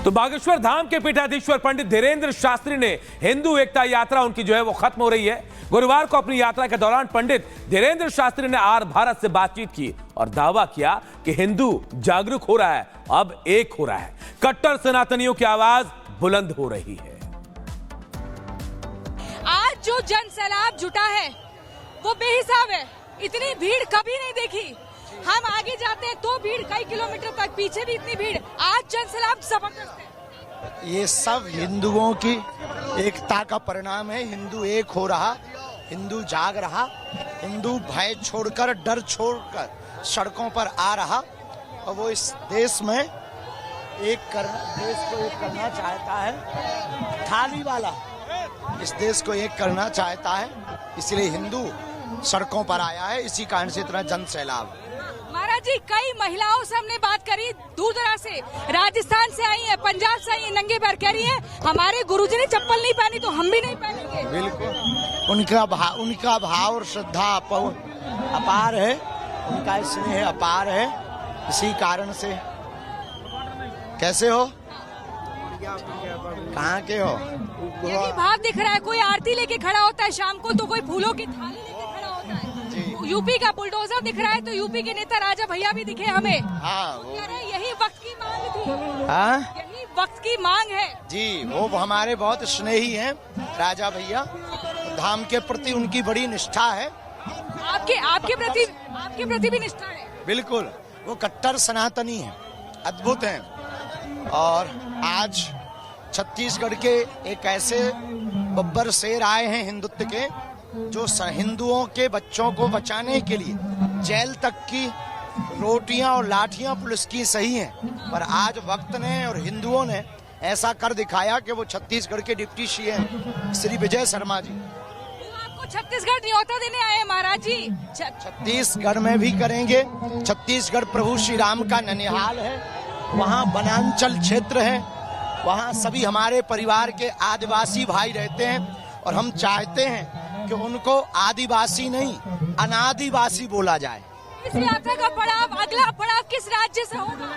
तो बागेश्वर धाम के पीठाधीश्वर पंडित धीरेन्द्र शास्त्री ने हिंदू एकता यात्रा उनकी जो है वो खत्म हो रही है। गुरुवार को अपनी यात्रा के दौरान पंडित धीरेन्द्र शास्त्री ने आर भारत से बातचीत की और दावा किया कि हिंदू जागरूक हो रहा है, अब एक हो रहा है। कट्टर सनातनियों की आवाज बुलंद हो रही है। आज जो जन सैलाब जुटा है वो बेहिसाब है। इतनी भीड़ कभी नहीं देखी। हम आगे जाते हैं तो भीड़ कई किलोमीटर तक, पीछे भी इतनी भीड़। आज जन सैलाब जबरदस्त है। ये सब हिंदुओं की एकता का परिणाम है। हिंदू एक हो रहा, हिंदू जाग रहा, हिंदू भय छोड़कर, डर छोड़कर सड़कों पर आ रहा और वो इस देश में देश को एक करना चाहता है। थाली वाला इस देश को एक करना चाहता है, इसलिए हिंदू सड़कों पर आया है। इसी कारण से इतना जन सैलाब। महाराज जी, कई महिलाओं से हमने बात करी, दूर दराज से, राजस्थान से आई है, पंजाब से आई है, नंगे पैर कह रही है हमारे गुरुजी ने चप्पल नहीं पहनी तो हम भी नहीं पहनेंगे। बिल्कुल, उनका भाव और श्रद्धा अपार है, उनका स्नेह अपार है। इसी कारण से कैसे हो, कहाँ के हो? यही भाव दिख रहा है। कोई आरती लेके खड़ा होता है शाम को तो कोई फूलों की थाली लेके खड़ा होता है। यूपी का बुलडोजर दिख रहा है तो यूपी के नेता राजा भैया भी दिखे हमें। हाँ, वो कह रहे हैं यही वक्त की मांग थी। हाँ? यही वक्त की मांग है जी। वो हमारे बहुत स्नेही हैं राजा भैया। धाम के प्रति उनकी बड़ी निष्ठा है। आपके प्रति भी निष्ठा है। बिल्कुल, वो कट्टर सनातनी हैं, अद्भुत हैं। और आज छत्तीसगढ़ के एक ऐसे बब्बर शेर आए हैं हिंदुत्व के, जो हिंदुओं के बच्चों को बचाने के लिए जेल तक की रोटियां और लाठियां पुलिस की सही हैं, पर आज वक्त ने और हिंदुओं ने ऐसा कर दिखाया कि वो छत्तीसगढ़ के डिप्टी सीएम श्री विजय शर्मा जी आपको छत्तीसगढ़ न्योता देने आए हैं महाराज जी। छत्तीसगढ़ में भी करेंगे। छत्तीसगढ़ प्रभु श्री राम का ननिहाल है, वहाँ वनांचल क्षेत्र है, वहाँ सभी हमारे परिवार के आदिवासी भाई रहते हैं और हम चाहते हैं कि उनको आदिवासी नहीं अनादिवासी बोला जाए। इस यात्रा का पड़ाव, अगला पड़ाव किस राज्य से होगा?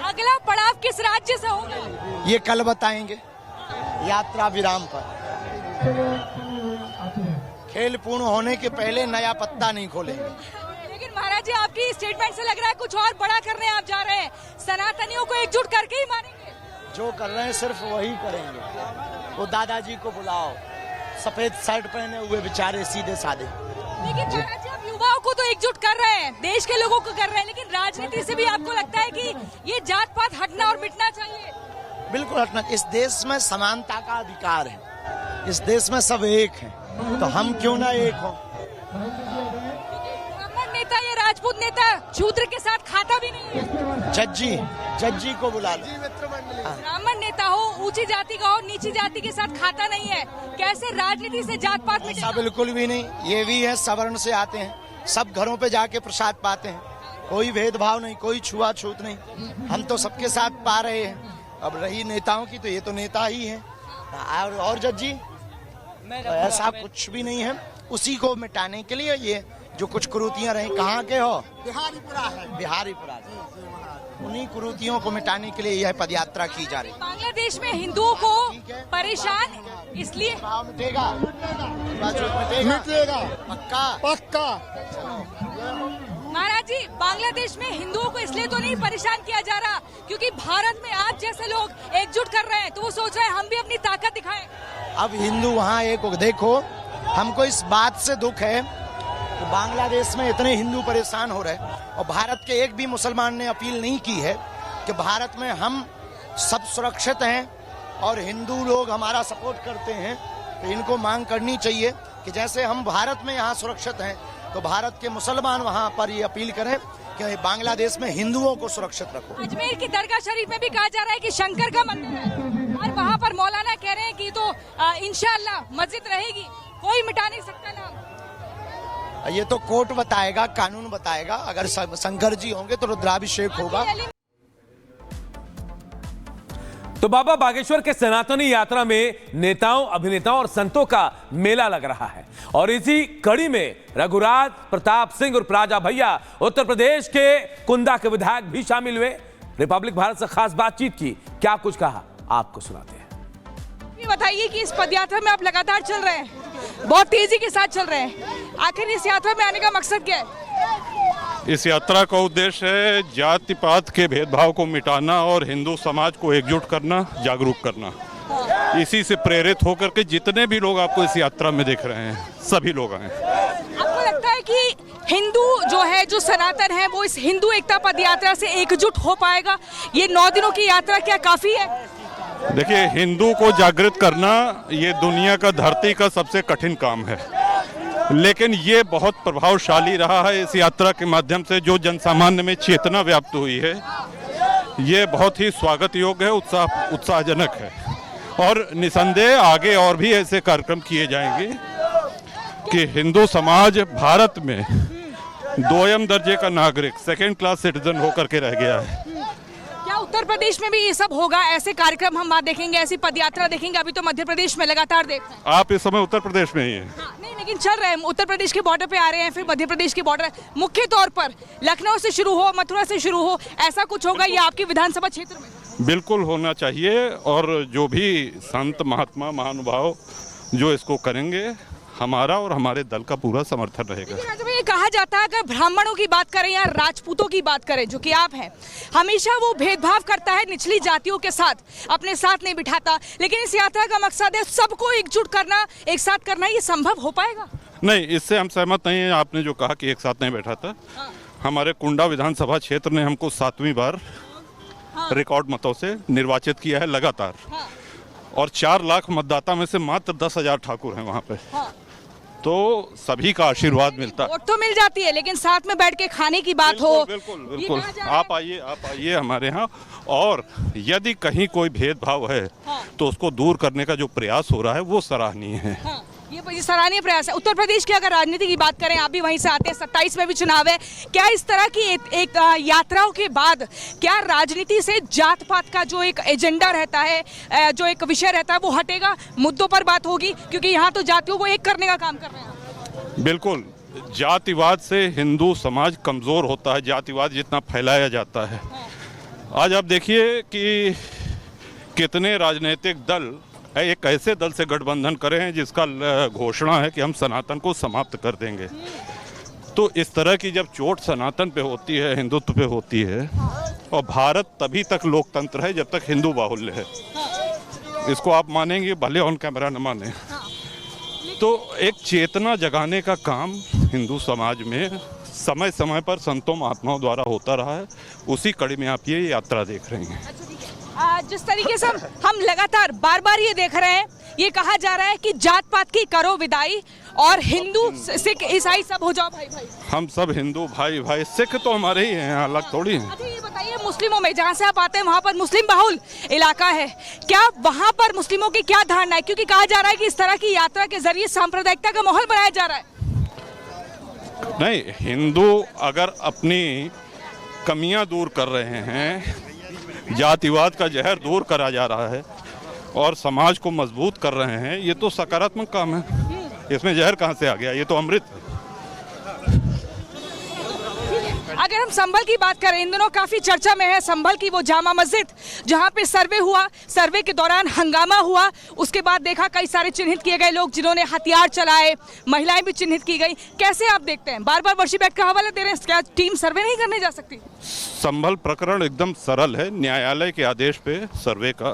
अगला पड़ाव किस राज्य से होगा? ये कल बताएंगे यात्रा विराम पर। खेल पूर्ण होने के पहले नया पत्ता नहीं खोलेंगे। लेकिन महाराज जी, आपकी स्टेटमेंट से लग रहा है कुछ और बड़ा करने आप जा रहे हैं। सनातनियों को एकजुट करके ही मानेंगे। जो कर रहे हैं सिर्फ वही करेंगे। वो दादाजी को बुलाओ, सफेद शर्ट पहने हुए बेचारे सीधे साधे। लेकिन महाराज जी, आप युवाओं को तो एकजुट कर रहे हैं, देश के लोगों को कर रहे हैं, लेकिन राजनीति से भी आपको लगता है कि ये जात पात हटना और मिटना चाहिए? बिल्कुल हटना। इस देश में समानता का अधिकार है, इस देश में सब एक हैं, तो हम क्यों ना एक हो? ब्राह्मण नेता या राजपूत नेता शूद्र के साथ खाता भी नहीं है। जज्जी को बुला लो। ब्राह्मण नेता हो, ऊंची जाति का हो, नीची जाति के साथ खाता नहीं है। कैसे राजनीति से जात पात मिटेगा? बिल्कुल भी नहीं। ये भी है, सवर्ण से आते हैं, सब घरों पे जाके प्रसाद पाते हैं, कोई भेदभाव नहीं, कोई छुआछूत नहीं। हम तो सबके साथ पा रहे हैं। अब रही नेताओं की, तो ये तो नेता ही है। और जज्जी तो ऐसा कुछ भी नहीं है। उसी को मिटाने के लिए ये जो कुछ कुरीतियां रही। कहाँ के हो? बिहारीपुरा। उन्हीं कुरीतियों को मिटाने के लिए यह पदयात्रा की जा रही है। बांग्लादेश में हिंदुओं को परेशान इसलिए मिटेगा पक्का। महाराज जी, बांग्लादेश में हिंदुओं को इसलिए तो नहीं परेशान किया जा रहा क्योंकि भारत में आप जैसे लोग एकजुट कर रहे हैं, तो वो सोच रहे हैं हम भी अपनी ताकत दिखाएं। अब हिंदू वहाँ एक देखो, हमको इस बात से दुख है कि बांग्लादेश में इतने हिंदू परेशान हो रहे और भारत के एक भी मुसलमान ने अपील नहीं की है कि भारत में हम सब सुरक्षित हैं और हिंदू लोग हमारा सपोर्ट करते हैं। तो इनको मांग करनी चाहिए कि जैसे हम भारत में यहाँ सुरक्षित हैं, तो भारत के मुसलमान वहाँ पर ये अपील करें कि बांग्लादेश में हिंदुओं को सुरक्षित रखो। अजमेर की दरगाह शरीफ में भी कहा जा रहा है कि शंकर का मंदिर है और वहाँ पर मौलाना कह रहे हैं कि तो इंशाअल्लाह मस्जिद रहेगी, कोई मिटा नहीं सकता नाम। ये तो कोर्ट बताएगा, कानून बताएगा। अगर शंकर जी होंगे तो रुद्राभिषेक होगा। तो बाबा बागेश्वर के सनातनी यात्रा में नेताओं, अभिनेताओं और संतों का मेला लग रहा है और इसी कड़ी में रघुराज प्रताप सिंह और राजा भैया उत्तर प्रदेश के कुंदा के विधायक भी शामिल हुए। रिपब्लिक भारत से खास बातचीत की, क्या कुछ कहा आपको सुनाते हैं। ये बताइए कि इस पदयात्रा में आप लगातार चल रहे हैं, बहुत तेजी के साथ चल रहे हैं, आखिर इस यात्रा में आने का मकसद क्या है? इस यात्रा का उद्देश्य है जाति पात के भेदभाव को मिटाना और हिंदू समाज को एकजुट करना, जागरूक करना। इसी से प्रेरित होकर के जितने भी लोग आपको इस यात्रा में देख रहे हैं, सभी लोग आए। आपको लगता है कि हिंदू जो है, जो सनातन है, वो इस हिंदू एकता पदयात्रा से एकजुट हो पाएगा? ये 9 दिनों की यात्रा क्या काफी है? देखिए, हिंदू को जागृत करना ये दुनिया का, धरती का सबसे कठिन काम है, लेकिन ये बहुत प्रभावशाली रहा है। इस यात्रा के माध्यम से जो जनसामान्य में चेतना व्याप्त हुई है, ये बहुत ही स्वागत योग्य है, उत्साहजनक है। और निसंदेह आगे और भी ऐसे कार्यक्रम किए जाएंगे कि हिंदू समाज भारत में 2ym दर्जे का नागरिक, 2nd क्लास सिटीजन होकर के रह गया है। क्या उत्तर प्रदेश में भी ये सब होगा? ऐसे कार्यक्रम हम वहाँ देखेंगे, ऐसी पदयात्रा देखेंगे? अभी तो मध्य प्रदेश में लगातार देख रहे हैं। आप इस समय उत्तर प्रदेश में ही हैं। हाँ, नहीं, लेकिन चल रहे हैं, उत्तर प्रदेश के बॉर्डर पे आ रहे हैं, फिर मध्य प्रदेश के बॉर्डर, मुख्य तौर पर लखनऊ से शुरू हो, मथुरा से शुरू हो, ऐसा कुछ होगा ये आपके विधानसभा क्षेत्र में? बिल्कुल होना चाहिए, और जो भी संत महात्मा महानुभाव जो इसको करेंगे, हमारा और हमारे दल का पूरा समर्थन रहेगा। लेकिन ये कहा जाता है, अगर ब्राह्मणों की बात करें या राजपूतों की बात करें, जो कि आप हैं, हमेशा वो भेदभाव करता है निचली जातियों के साथ, अपने साथ नहीं बिठाता। लेकिन इस यात्रा का मकसद है सबको एकजुट करना, एक साथ करना। ये संभव हो पाएगा? नहीं, इससे हम सहमत नहीं हैं। आपने जो कहा कि एक साथ नहीं बैठा था, हमारे कुंडा विधानसभा क्षेत्र ने हमको 7वीं बार रिकॉर्ड मतों से निर्वाचित किया है लगातार, और 4 लाख मतदाता में से मात्र 10,000 ठाकुर हैं वहाँ पे। तो सभी का आशीर्वाद मिलता है। वोट तो मिल जाती है, लेकिन साथ में बैठ के खाने की बात हो। बिल्कुल बिल्कुल, आप आइए हमारे यहाँ, और यदि कहीं कोई भेदभाव है तो उसको दूर करने का जो प्रयास हो रहा है वो सराहनीय है। ये सराहनीय प्रयास है। उत्तर प्रदेश की अगर राजनीति की बात करें, आप भी वहीं से आते हैं, 27 में भी चुनाव है, क्या इस तरह की एक यात्राओं के बाद क्या राजनीति से जात पात का जो एक एजेंडा रहता है, जो एक विषय रहता है, वो हटेगा, मुद्दों पर बात होगी? क्योंकि यहाँ तो जातियों को एक करने का काम कर रहे हैं। बिल्कुल, जातिवाद से हिंदू समाज कमजोर होता है, जातिवाद जितना फैलाया जाता है। आज आप देखिए कि कितने राजनीतिक दल एक ऐसे दल से गठबंधन करे हैं जिसका घोषणा है कि हम सनातन को समाप्त कर देंगे। तो इस तरह की जब चोट सनातन पे होती है, हिंदुत्व पे होती है, और भारत तभी तक लोकतंत्र है जब तक हिंदू बाहुल्य है। इसको आप मानेंगे, भले ऑन कैमरा न माने। तो एक चेतना जगाने का काम हिंदू समाज में समय समय पर संतों महात्माओं द्वारा होता रहा है। उसी कड़ी में आप ये यात्रा देख रहे हैं। जिस तरीके से हम लगातार बार बार ये देख रहे हैं, ये कहा जा रहा है कि जात पात की करो विदाई, और हिंदू सिख ईसाई सब हो जाओ भाई भाई। हम सब हिंदू भाई भाई, सिख तो हमारे ही हैं, अलग थोड़ी हैं। अच्छा, ये बताइए, मुस्लिमों में, जहाँ से आप आते हैं वहाँ पर मुस्लिम बहुल इलाका है, क्या वहाँ पर मुस्लिमों की क्या धारणा है? क्योंकि कहा जा रहा है कि इस तरह की यात्रा के जरिए सांप्रदायिकता का माहौल बनाया जा रहा है। नहीं, हिंदू अगर अपनी कमियां दूर कर रहे हैं, जातिवाद का जहर दूर करा जा रहा है और समाज को मजबूत कर रहे हैं, ये तो सकारात्मक काम है। इसमें जहर कहाँ से आ गया? ये तो अमृत है। अगर हम संभल की बात करें, इन दिनों काफी चर्चा में है संभल की वो जामा मस्जिद, जहां पे सर्वे हुआ, सर्वे के दौरान हंगामा हुआ, उसके बाद देखा कई सारे चिन्हित किए गए लोग जिन्होंने हथियार चलाए, महिलाएं भी चिन्हित की गई। कैसे आप देखते हैं? बार बार वर्षी बैठ का हवाला दे रहे हैं, क्या टीम सर्वे नहीं करने जा सकती? संभल प्रकरण एकदम सरल है। न्यायालय के आदेश पे सर्वे का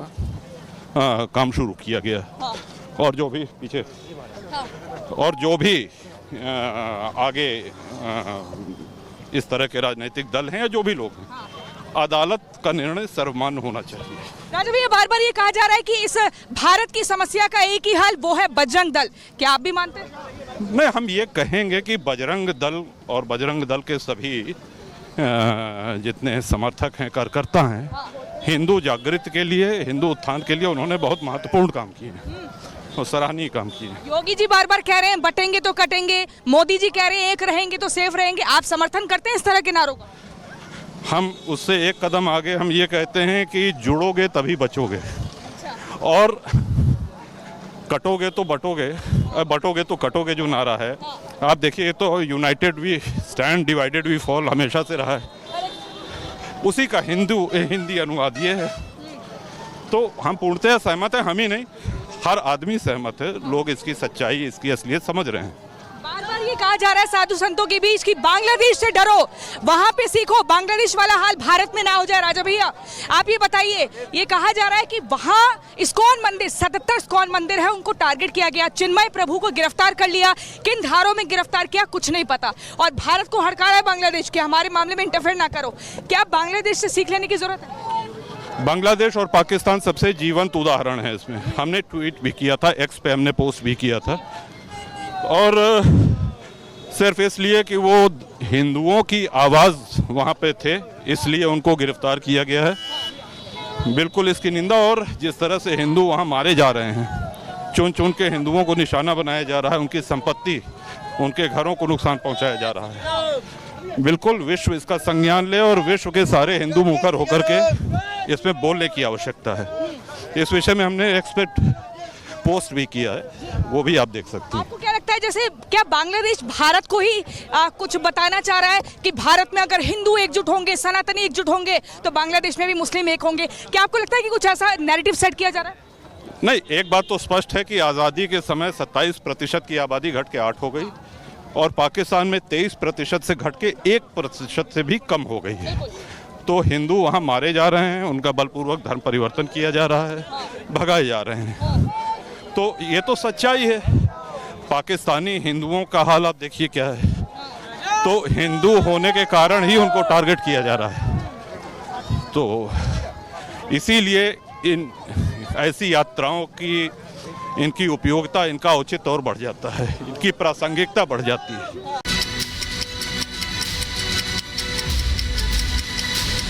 काम शुरू किया गया। और जो भी पीछे और जो भी आगे इस तरह के राजनीतिक दल हैं या जो भी लोग हैं, अदालत का निर्णय सर्वमान्य होना चाहिए। राजू भैया, बार बार ये कहा जा रहा है कि इस भारत की समस्या का एक ही हल, वो है बजरंग दल, क्या आप भी मानते हैं? नहीं, हम ये कहेंगे कि बजरंग दल और बजरंग दल के सभी जितने समर्थक हैं, कार्यकर्ता हैं, हिंदू जागृति के लिए, हिंदू उत्थान के लिए उन्होंने बहुत महत्वपूर्ण काम किए हैं और सराहनीय काम किए। योगी जी बार बार कह रहे हैं बटेंगे तो कटेंगे, मोदी जी कह रहे हैं एक रहेंगे तो सेफ रहेंगे, आप समर्थन करते हैं इस तरह के नारों का? हम उससे एक कदम आगे हम ये कहते हैं कि जुड़ोगे तभी बचोगे, और कटोगे तो बटोगे, बटोगे तो कटोगे जो नारा है, आप देखिए, तो united we stand, divided we fall हमेशा से रहा है। उसी का हिंदी अनुवाद ये है। तो हम पूर्णतः सहमत हैं, हम ही नहीं, हर आदमी सहमत है। लोग इसकी सच्चाई, इसकी असलियत समझ रहे हैं। बार बार ये कहा जा रहा है साधु संतों के बीच कि बांग्लादेश से डरो, वहां पे सीखो, बांग्लादेश वाला हाल भारत में ना हो जाए। राजा भैया आप ये बताइए, ये कहा जा रहा है कि वहां इस्कॉन मंदिर, 77 इस्कॉन मंदिर है, उनको टारगेट किया गया, चिन्मय प्रभु को गिरफ्तार कर लिया, किन धारों में गिरफ्तार किया कुछ नहीं पता, और भारत को हड़का है बांग्लादेश के हमारे मामले में इंटरफेयर ना करो। क्या बांग्लादेश से सीख लेने की जरूरत है? बांग्लादेश और पाकिस्तान सबसे जीवंत उदाहरण है इसमें। हमने ट्वीट भी किया था, एक्स पे हमने पोस्ट भी किया था, और सिर्फ इसलिए कि वो हिंदुओं की आवाज़ वहाँ पे थे इसलिए उनको गिरफ्तार किया गया है। बिल्कुल इसकी निंदा। और जिस तरह से हिंदू वहाँ मारे जा रहे हैं, चुन चुन के हिंदुओं को निशाना बनाया जा रहा है, उनकी संपत्ति, उनके घरों को नुकसान पहुँचाया जा रहा है, बिल्कुल विश्व इसका संज्ञान ले और विश्व के सारे हिंदू मुखर होकर के इसमें बोलने की आवश्यकता है। इस विषय में हमने एक्सपर्ट पोस्ट भी किया है, वो भी आप देख सकते हैं। आपको क्या लगता है, जैसे क्या बांग्लादेश भारत को ही कुछ बताना चाह रहा है कि भारत में अगर हिंदू एकजुट होंगे, सनातनी एकजुट होंगे, तो बांग्लादेश में भी मुस्लिम एक होंगे? क्या आपको लगता है कि कुछ ऐसा नैरेटिव सेट किया जा रहा है? नहीं, एक बात तो स्पष्ट है कि आज़ादी के समय 27% की आबादी घट के 8 हो गई, और पाकिस्तान में 23% से घट के 1% से भी कम हो गई है। तो हिंदू वहाँ मारे जा रहे हैं, उनका बलपूर्वक धर्म परिवर्तन किया जा रहा है, भगाए जा रहे हैं। तो ये तो सच्चाई है। पाकिस्तानी हिंदुओं का हाल आप देखिए क्या है। तो हिंदू होने के कारण ही उनको टारगेट किया जा रहा है। तो इसीलिए इन ऐसी यात्राओं की, इनकी उपयोगिता, इनका औचित्य और बढ़ जाता है, इनकी प्रासंगिकता बढ़ जाती है।